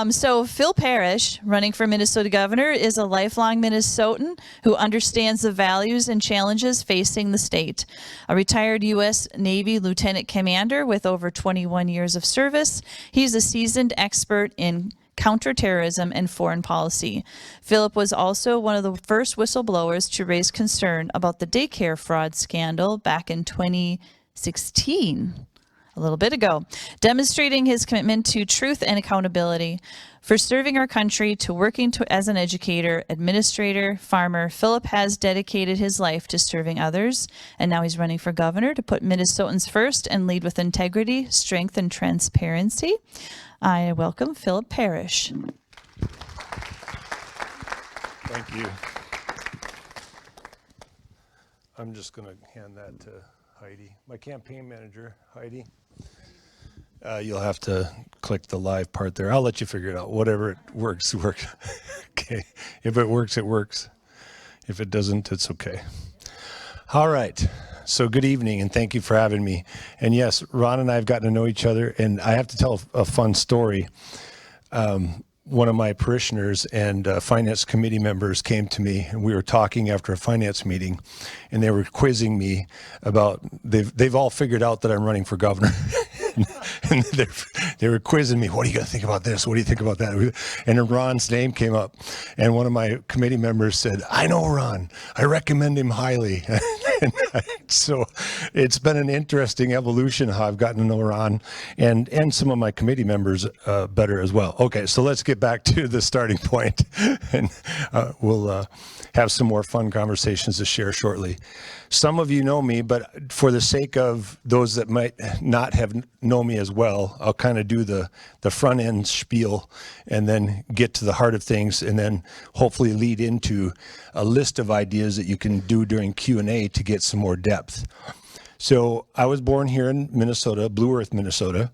So Phil Parrish, running for Minnesota governor, is a lifelong Minnesotan who understands the values and challenges facing the state. A retired U.S. Navy lieutenant commander with over 21 years of service, he's a seasoned expert in counterterrorism and foreign policy. Philip was also one of the first whistleblowers to raise concern about the daycare fraud scandal back in 2016. A little bit ago, demonstrating his commitment to truth and accountability. For serving our country, to working as an educator, administrator, farmer, Philip has dedicated his life to serving others, and now he's running for governor to put Minnesotans first and lead with integrity, strength, and transparency. I welcome Philip Parrish. Thank you. I'm just going to hand that to Heidi, my campaign manager, Heidi. You'll have to click the live part there. I'll let you figure it out. Whatever it works, works. Okay. If it works, it works. If it doesn't, it's okay. All right. So good evening, and thank you for having me. And yes, Ron and I have gotten to know each other, and I have to tell a fun story. One of my parishioners and finance committee members came to me, and we were talking after a finance meeting, and they were quizzing me about, they've all figured out that I'm running for governor. And they were quizzing me, what do you got to think about this? What do you think about that? And then Ron's name came up, and one of my committee members said, I know Ron, I recommend him highly. So it's been an interesting evolution how I've gotten to know Ron and some of my committee members better as well. Okay, so let's get back to the starting point, and we'll have some more fun conversations to share shortly. Some of you know me, but for the sake of those that might not have known me as well, I'll kind of do the front end spiel and then get to the heart of things, and then hopefully lead into a list of ideas that you can do during Q&A to get some more depth. So I was born here in Minnesota, Blue Earth, Minnesota.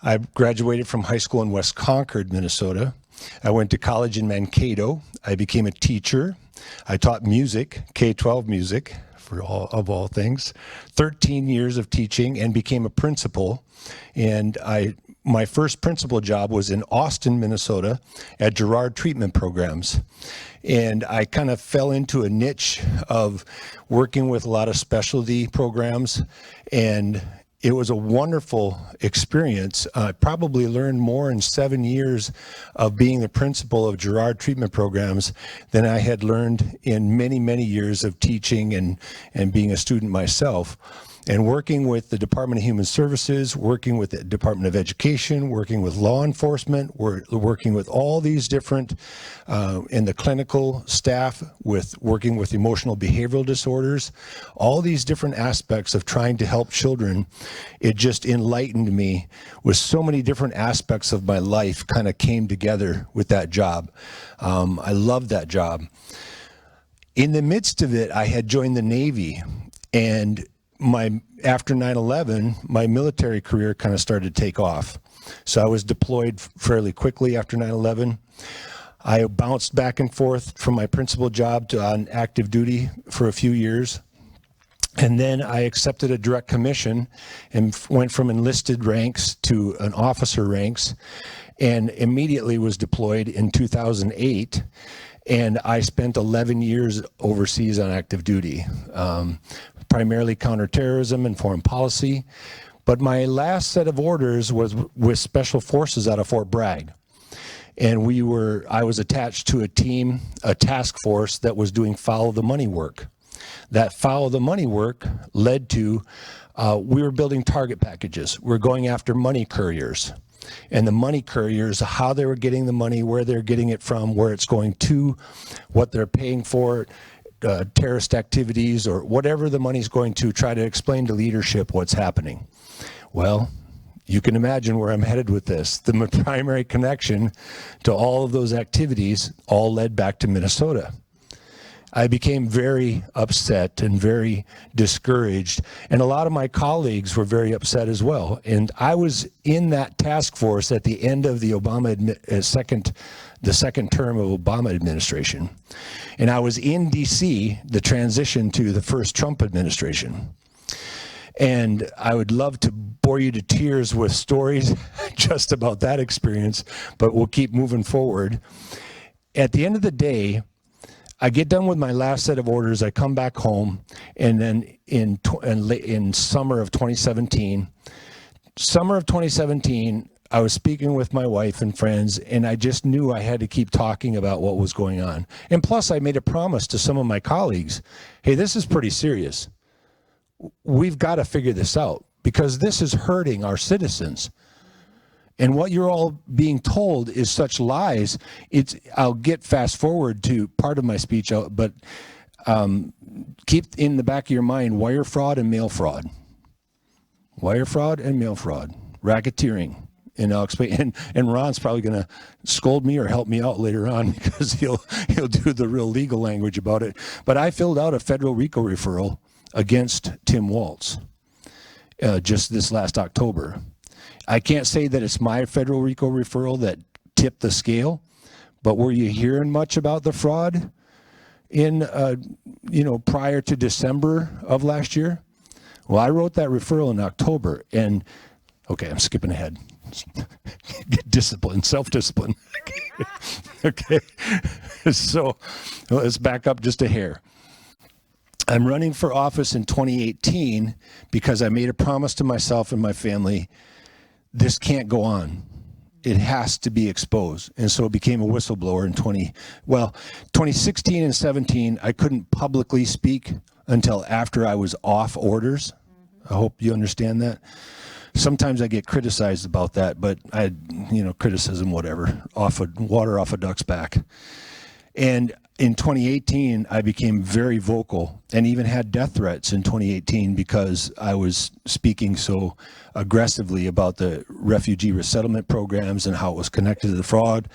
I graduated from high school in West Concord, Minnesota. I went to college in Mankato. I became a teacher. I taught music, K-12 music, for all things, 13 years of teaching, and became a principal. And my first principal job was in Austin, Minnesota at Girard Treatment Programs. And I kind of fell into a niche of working with a lot of specialty programs, and it was a wonderful experience. I probably learned more in 7 years of being the principal of Girard Treatment Programs than I had learned in many, many years of teaching and being a student myself. And working with the Department of Human Services, working with the Department of Education, working with law enforcement, working with all these different, in the clinical staff, working with emotional behavioral disorders, all these different aspects of trying to help children, it just enlightened me with so many different aspects of my life kind of came together with that job. I loved that job. In the midst of it, I had joined the Navy, and after 9/11, my military career kind of started to take off. So I was deployed fairly quickly after 9/11. I bounced back and forth from my principal job to on active duty for a few years. And then I accepted a direct commission and went from enlisted ranks to an officer ranks, and immediately was deployed in 2008. And I spent 11 years overseas on active duty, primarily counterterrorism and foreign policy. But my last set of orders was with Special Forces out of Fort Bragg. And I was attached to a task force that was doing follow the money work. That follow the money work led to, we were building target packages. We're going after money couriers. And the money couriers, how they were getting the money, where they're getting it from, where it's going to, what they're paying for, terrorist activities, or whatever the money's going to, try to explain to leadership what's happening. Well, you can imagine where I'm headed with this. The primary connection to all of those activities all led back to Minnesota. I became very upset and very discouraged, and a lot of my colleagues were very upset as well. And I was in that task force at the end of the second term of Obama administration, and I was in DC, the transition to the first Trump administration. And I would love to bore you to tears with stories just about that experience, but we'll keep moving forward. At the end of the day, I get done with my last set of orders, I come back home, and then in summer of 2017, I was speaking with my wife and friends, and I just knew I had to keep talking about what was going on. And plus, I made a promise to some of my colleagues, hey, this is pretty serious. We've got to figure this out because this is hurting our citizens. And what you're all being told is such lies. I'll get fast forward to part of my speech, but keep in the back of your mind wire fraud and mail fraud. Wire fraud and mail fraud. Racketeering. And I'll explain. And Ron's probably going to scold me or help me out later on because he'll do the real legal language about it. But I filled out a federal RICO referral against Tim Waltz just this last October. I can't say that it's my federal RICO referral that tipped the scale, but were you hearing much about the fraud in, prior to December of last year? Well, I wrote that referral in October, and okay, I'm skipping ahead. Get discipline, self-discipline. Okay, so let's back up just a hair. I'm running for office in 2018 because I made a promise to myself and my family, this can't go on. It has to be exposed. And so it became a whistleblower in 2016 and 17, I couldn't publicly speak until after I was off orders. I hope you understand that. Sometimes I get criticized about that, but criticism, whatever, water off a duck's back. And in 2018, I became very vocal and even had death threats in 2018 because I was speaking so aggressively about the refugee resettlement programs and how it was connected to the fraud.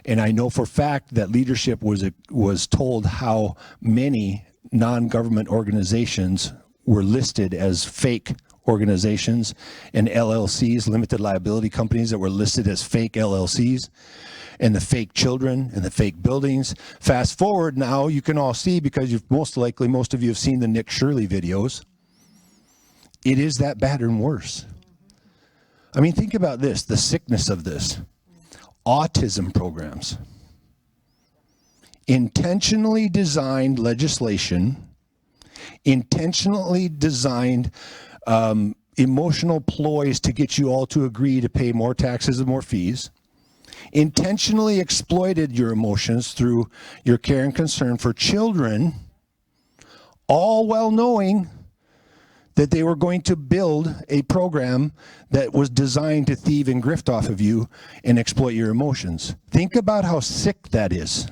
And I know for a fact that leadership was told how many non-government organizations were listed as fake organizations and LLCs, limited liability companies that were listed as fake LLCs, and the fake children and the fake buildings. Fast forward now, you can all see, because most of you have seen the Nick Shirley videos. It is that bad and worse. I mean, think about this, the sickness of this. Autism programs. Intentionally designed legislation, intentionally designed emotional ploys to get you all to agree to pay more taxes and more fees, intentionally exploited your emotions through your care and concern for children, all well knowing that they were going to build a program that was designed to thieve and grift off of you and exploit your emotions. Think about how sick that is.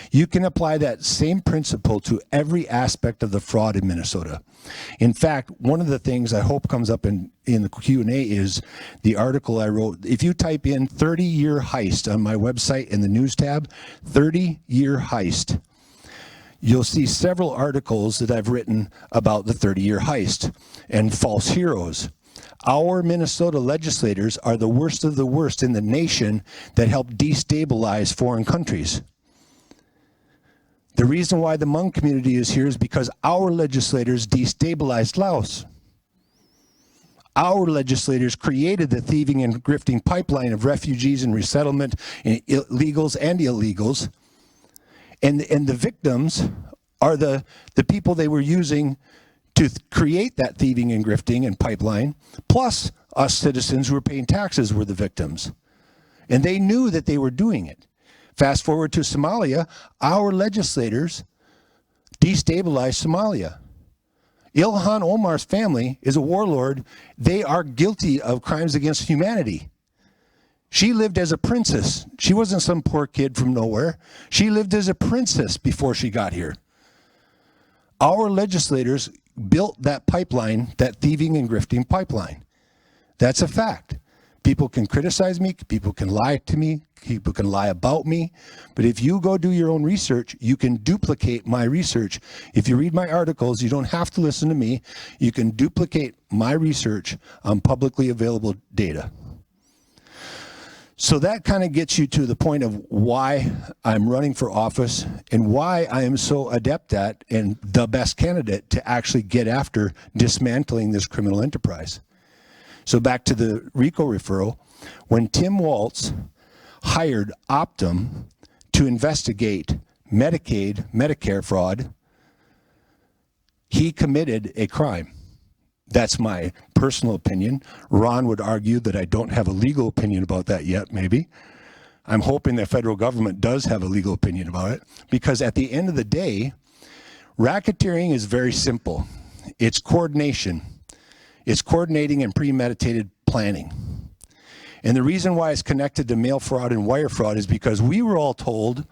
You can apply that same principle to every aspect of the fraud in Minnesota. In fact, one of the things I hope comes up in the Q&A is the article I wrote. If you type in 30-year heist on my website in the news tab, 30-year heist, you'll see several articles that I've written about the 30-year heist and false heroes. Our Minnesota legislators are the worst of the worst in the nation that help destabilize foreign countries. The reason why the Hmong community is here is because our legislators destabilized Laos. Our legislators created the thieving and grifting pipeline of refugees and resettlement, and illegals and illegals. And the victims are the people they were using to create that thieving and grifting and pipeline, plus us citizens who were paying taxes were the victims. And they knew that they were doing it. Fast forward to Somalia, our legislators destabilized Somalia. Ilhan Omar's family is a warlord. They are guilty of crimes against humanity. She lived as a princess. She wasn't some poor kid from nowhere. She lived as a princess before she got here. Our legislators built that pipeline, that thieving and grifting pipeline. That's a fact. People can criticize me, people can lie to me, people can lie about me, but if you go do your own research, you can duplicate my research. If you read my articles, you don't have to listen to me. You can duplicate my research on publicly available data. So that kind of gets you to the point of why I'm running for office and why I am so adept at and the best candidate to actually get after dismantling this criminal enterprise. So back to the RICO referral, when Tim Walz hired Optum to investigate Medicaid, Medicare fraud, he committed a crime. That's my personal opinion. Ron would argue that I don't have a legal opinion about that yet, maybe. I'm hoping the federal government does have a legal opinion about it, because at the end of the day, racketeering is very simple. It's coordination. It's coordinating and premeditated planning. And the reason why it's connected to mail fraud and wire fraud is because we were all told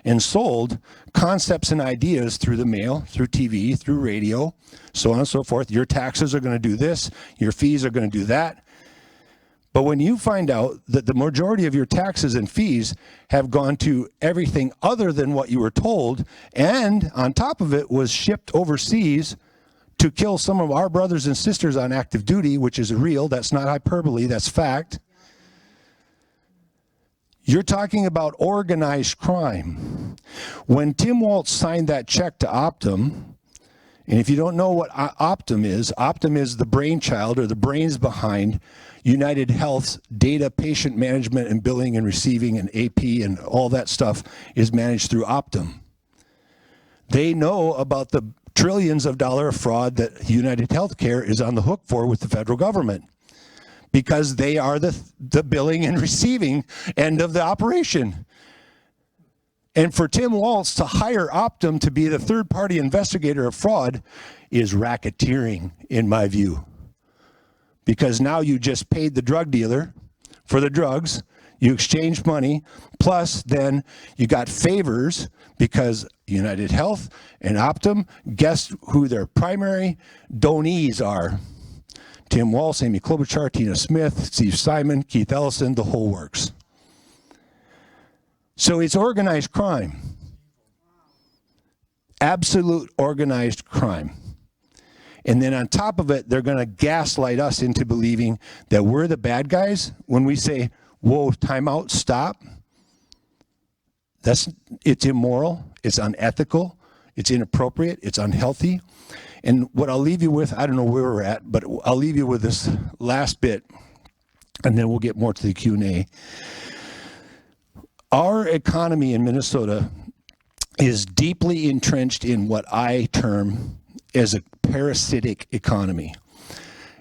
and sold concepts and ideas through the mail, through TV, through radio, so on and so forth. Your taxes are going to do this, your fees are going to do that. But when you find out that the majority of your taxes and fees have gone to everything other than what you were told, and on top of it was shipped overseas to kill some of our brothers and sisters on active duty, which is real, that's not hyperbole, that's fact. You're talking about organized crime. When Tim Walz signed that check to Optum, and if you don't know what Optum is the brainchild or the brains behind United Health's data, patient management and billing and receiving and AP and all that stuff is managed through Optum. They know about the trillions of dollars of fraud that United Healthcare is on the hook for with the federal government, because they are the billing and receiving end of the operation. And for Tim Walz to hire Optum to be the third-party investigator of fraud is racketeering, in my view. Because now you just paid the drug dealer for the drugs, you exchanged money, plus then you got favors because United Health and Optum, guess who their primary donees are? Tim Walz, Amy Klobuchar, Tina Smith, Steve Simon, Keith Ellison, the whole works. So it's organized crime. Absolute organized crime. And then on top of it, they're going to gaslight us into believing that we're the bad guys when we say, whoa, time out, stop. It's immoral, it's unethical, it's inappropriate, it's unhealthy. And what I'll leave you with, I don't know where we're at, but I'll leave you with this last bit, and then we'll get more to the Q&A. Our economy in Minnesota is deeply entrenched in what I term as a parasitic economy.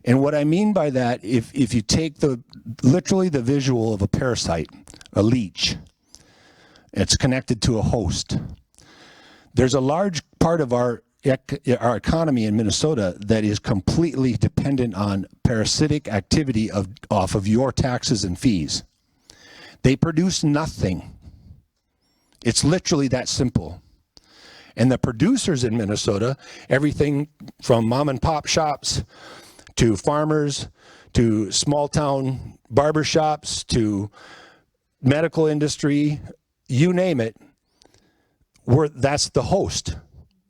And what I mean by that, if you take literally the visual of a parasite, a leech, it's connected to a host. There's a large part of our economy in Minnesota that is completely dependent on parasitic activity off of your taxes and fees. They produce nothing. It's literally that simple. And the producers in Minnesota, everything from mom and pop shops to farmers to small town barber shops to medical industry, you name it, that's the host.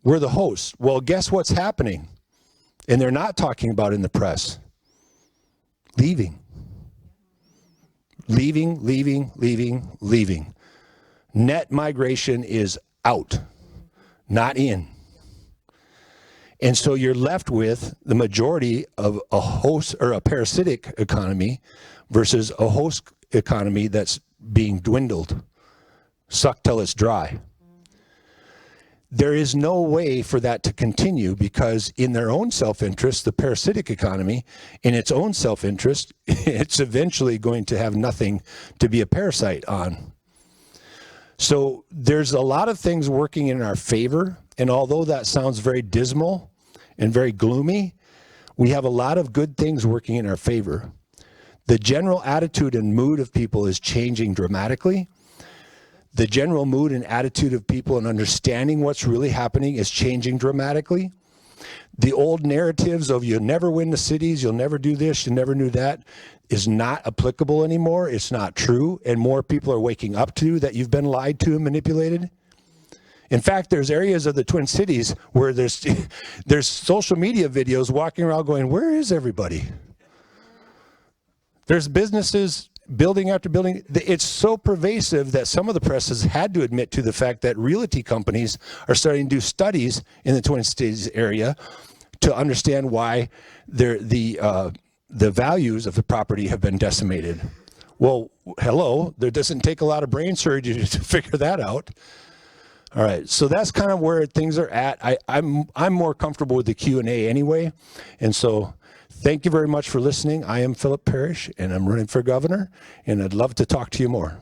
We're the host. Well, guess what's happening? And they're not talking about in the press. Leaving. Leaving, leaving, leaving, leaving. Net migration is out, not in. And so you're left with the majority of a host or a parasitic economy versus a host economy that's being dwindled, sucked till it's dry. There is no way for that to continue because in their own self-interest, the parasitic economy, in its own self-interest, it's eventually going to have nothing to be a parasite on. So there's a lot of things working in our favor, and although that sounds very dismal and very gloomy, we have a lot of good things working in our favor. The general attitude and mood of people is changing dramatically. The general mood and attitude of people and understanding what's really happening is changing dramatically. The old narratives of you'll never win the cities, you'll never do this, you'll never do that, is not applicable anymore. It's not true. And more people are waking up to that you've been lied to and manipulated. In fact, there's areas of the Twin Cities where there's social media videos walking around going, where is everybody? There's businesses building after building. It's so pervasive that some of the press has had to admit to the fact that realty companies are starting to do studies in the Twin Cities area to understand why the values of the property have been decimated. Well, hello, there doesn't take a lot of brain surgery to figure that out. All right, so that's kind of where things are at. I'm more comfortable with the Q&A anyway, and so thank you very much for listening. I am Phillip Parrish, and I'm running for governor, and I'd love to talk to you more.